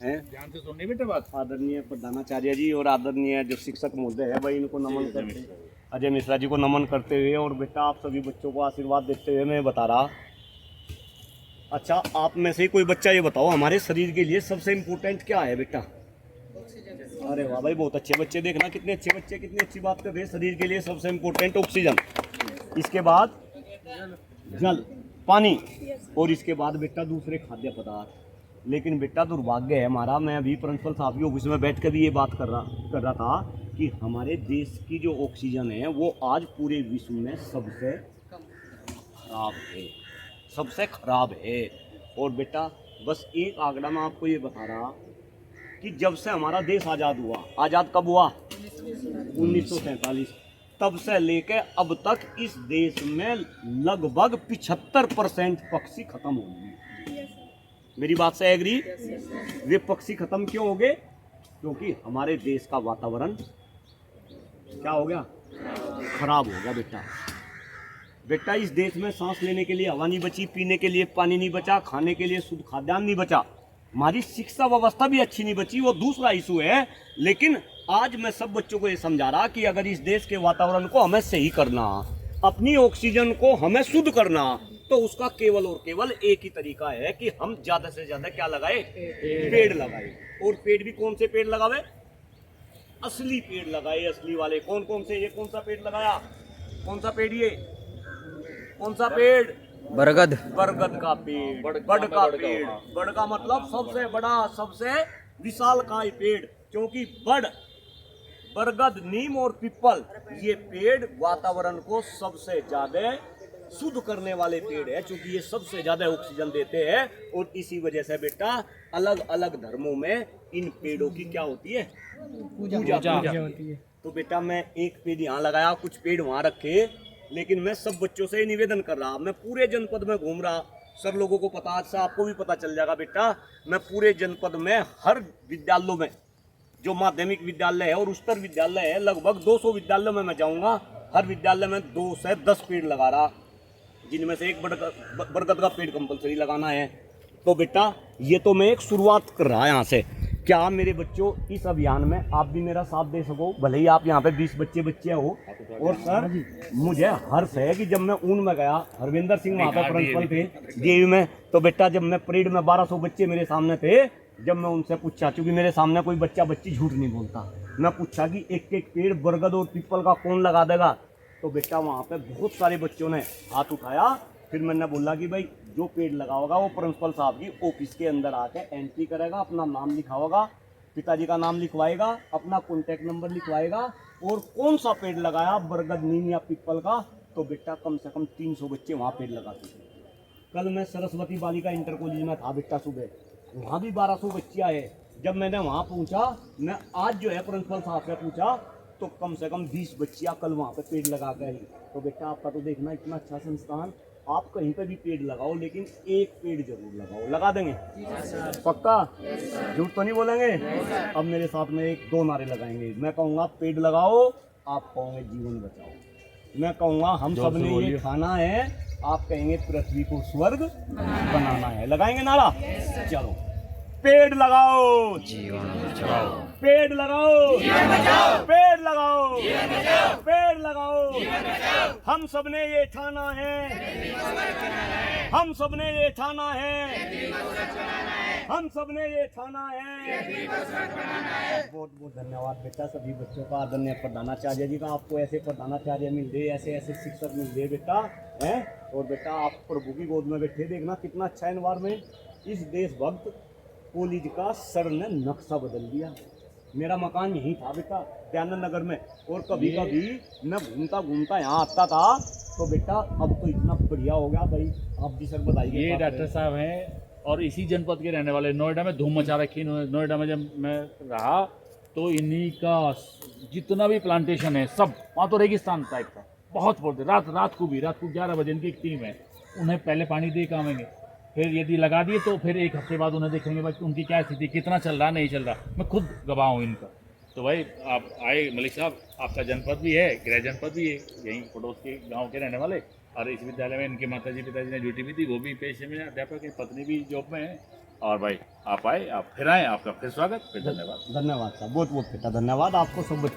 हैं। ध्यान से सुननी बेटा बात। आदरणीय प्रधानाचार्य जी और आदरणीय जो शिक्षक महोदय है भाई, इनको नमन करते हुए, अजय मिश्रा जी को नमन करते हुए, और बेटा आप सभी बच्चों को आशीर्वाद देते हुए मैं बता रहा, अच्छा आप में से ही कोई बच्चा ये बताओ हमारे शरीर के लिए सबसे इम्पोर्टेंट क्या है बेटा? अरे वाह भाई, बहुत अच्छे बच्चे, देखना कितने अच्छे बच्चे, कितनी अच्छी बात कर रहे हैं। शरीर के लिए सबसे इम्पोर्टेंट ऑक्सीजन, इसके बाद जल, पानी, और इसके बाद बेटा दूसरे खाद्य पदार्थ। लेकिन बेटा दुर्भाग्य है हमारा, मैं अभी प्रिंसिपल साहब की ऑफिस में बैठ कर भी ये बात कर रहा था कि हमारे देश की जो ऑक्सीजन है वो आज पूरे विश्व में सबसे खराब है, सबसे खराब है। और बेटा बस एक आंकड़ा मैं आपको ये बता रहा कि जब से हमारा देश आज़ाद हुआ, आज़ाद कब हुआ? 1947, तब से लेके अब तक इस देश में लगभग 75% पक्षी खत्म हो गए। मेरी बात से एग्री? वे पक्षी खत्म क्यों हो गए? क्योंकि हमारे देश का वातावरण क्या हो गया? खराब हो गया बेटा। बेटा इस देश में सांस लेने के लिए हवा नहीं बची, पीने के लिए पानी नहीं बचा, खाने के लिए शुद्ध खाद्यान्न नहीं बचा, हमारी शिक्षा व्यवस्था भी अच्छी नहीं बची, वो दूसरा इशू है। लेकिन आज मैं सब बच्चों को ये समझा रहा कि अगर इस देश के वातावरण को हमें सही करना, अपनी ऑक्सीजन को हमें शुद्ध करना, तो उसका केवल और केवल एक ही तरीका है कि हम ज्यादा से ज्यादा क्या लगाए? पेड़ लगाए। और पेड़ भी कौन से पेड़ लगावे? असली पेड़ लगाए, असली वाले। कौन कौन से? ये कौन सा पेड़ लगाया? कौन सा पेड़? ये कौन सा पेड़? बरगद। बरगद का पेड़, बड़ का पेड़। बड़ का मतलब सबसे बड़ा, सबसे विशालकाय पेड़। क्योंकि बड़, बरगद, नीम और पीपल, ये पेड़ वातावरण को सबसे ज्यादा शुद्ध करने वाले पेड़ है, क्योंकि ये सबसे ज्यादा ऑक्सीजन देते हैं। और इसी वजह से बेटा अलग अलग धर्मों में इन पेड़ों की क्या होती है? पूजा होती है। तो बेटा मैं एक पेड़ यहाँ लगाया, कुछ पेड़ वहाँ रखे, लेकिन मैं सब बच्चों से निवेदन कर रहा, मैं पूरे जनपद में घूम रहा, सब लोगों को पता, आज से आपको भी पता चल जाएगा बेटा, मैं पूरे जनपद में हर विद्यालयों में, जो माध्यमिक विद्यालय है और उच्चतर विद्यालय है, लगभग 200 विद्यालयों में मैं जाऊंगा, हर विद्यालय में 2 से 10 पेड़ लगा रहा, जिनमें से एक बरगद का पेड़ कंपलसरी लगाना है। तो बेटा ये तो मैं एक शुरुआत कर रहा यहाँ से। क्या मेरे बच्चों इस अभियान में आप भी मेरा साथ दे सको? भले ही आप यहाँ पे 20 बच्चे हो। और सर मुझे हर्ष है कि जब मैं ऊन में गया, हरविंदर सिंह वहाँ पे प्रिंसिपल थे डीएवी में, तो बेटा जब मैं परेड में 1200 बच्चे मेरे सामने थे, जब मैं उनसे पूछा, चूंकि मेरे सामने कोई बच्चा बच्ची झूठ नहीं बोलता, मैं पूछा कि एक एक पेड़ बरगद और पीपल का कौन लगा देगा? तो बेटा वहाँ पे बहुत सारे बच्चों ने हाथ उठाया। फिर मैंने बोला कि भाई जो पेड़ लगा होगा वो प्रिंसिपल साहब की ऑफिस के अंदर आके एंट्री करेगा, अपना नाम लिखा होगा, पिताजी का नाम लिखवाएगा, अपना कॉन्टैक्ट नंबर लिखवाएगा, और कौन सा पेड़ लगाया, बरगद, नीम या पीपल का, तो बेटा कम से कम 300 बच्चे वहाँ पेड़ लगाते थे। कल मैं सरस्वती बालिका इंटर कॉलेज में था बेटा, सुबह वहाँ भी 1200 बच्चे आए। जब मैंने वहाँ पूछा, मैं आज जो है प्रिंसिपल साहब से पूछा, तो कम से कम 20 बच्चियाँ कल वहाँ पे पेड़ लगा के आई। तो बेटा आपका तो देखना इतना अच्छा संस्थान, आप कहीं पे भी पेड़ लगाओ, लेकिन एक पेड़ जरूर लगाओ। लगा देंगे? पक्का? झूठ तो नहीं बोलेंगे? अब मेरे साथ में 1-2 नारे लगाएंगे। मैं कहूँगा पेड़ लगाओ, आप कहोगे जीवन बचाओ। मैं कहूँगा हम सब ने ये खाना है, आप कहेंगे पृथ्वी को स्वर्ग बनाना है। लगाएंगे नारा? चलो, पेड़ लगाओ, जीवन बचाओ। पेड़ लगाओ, जीवन बचाओ। पेड़ लगाओ, जीवन बचाओ। पेड़ लगाओ, जीवन बचाओ। हम सब ने ये ठाना है, हम सब ने ये ठाना है, हम सब ने ये ठाना है। बहुत बहुत धन्यवाद बेटा सभी बच्चों का, आदरणीय प्रधानाचार्य जी का। आपको ऐसे प्रधानाचार्य मिल गए, ऐसे ऐसे शिक्षक मिल गए बेटा, हैं। और बेटा आप प्रभु की गोद में बैठे, देखना कितना अच्छा एनवायरमेंट। इस देशभक्त कॉलेज का सर ने नक्शा बदल दिया। मेरा मकान यहीं था बेटा, दयानंद नगर में, और कभी कभी मैं घूमता घूमता यहाँ आता था, तो बेटा अब तो इतना बढ़िया हो गया भाई। आप भी सर बताइए। ये डॉक्टर साहब हैं और इसी जनपद के रहने वाले, नोएडा में धूम मचा रखी। नोएडा में जब मैं रहा तो इन्हीं का जितना भी प्लांटेशन है सब, वहाँ तो रेगिस्तान टाइप का, बहुत बोलते। रात को 11 बजे इनकी एक टीम है, उन्हें पहले पानी दे के आवेंगे, फिर यदि लगा दिए तो फिर 1 हफ्ते बाद उन्हें देखेंगे भाई उनकी क्या स्थिति, कितना चल रहा नहीं चल रहा। मैं खुद गवाह हूँ इनका। तो भाई आप आए मलिक साहब, आपका जनपद भी है, गृह जनपद भी है, यहीं पड़ोस के गांव के रहने वाले, और इस विद्यालय में इनके माताजी पिताजी ने ड्यूटी भी थी, वो भी पेशे में अध्यापक है, पत्नी भी जॉब में है, और भाई आप आए, आप फिर आए, आपका फिर स्वागत, फिर धन्यवाद। धन्यवाद साहब, बहुत बहुत बेटा धन्यवाद आपको सब।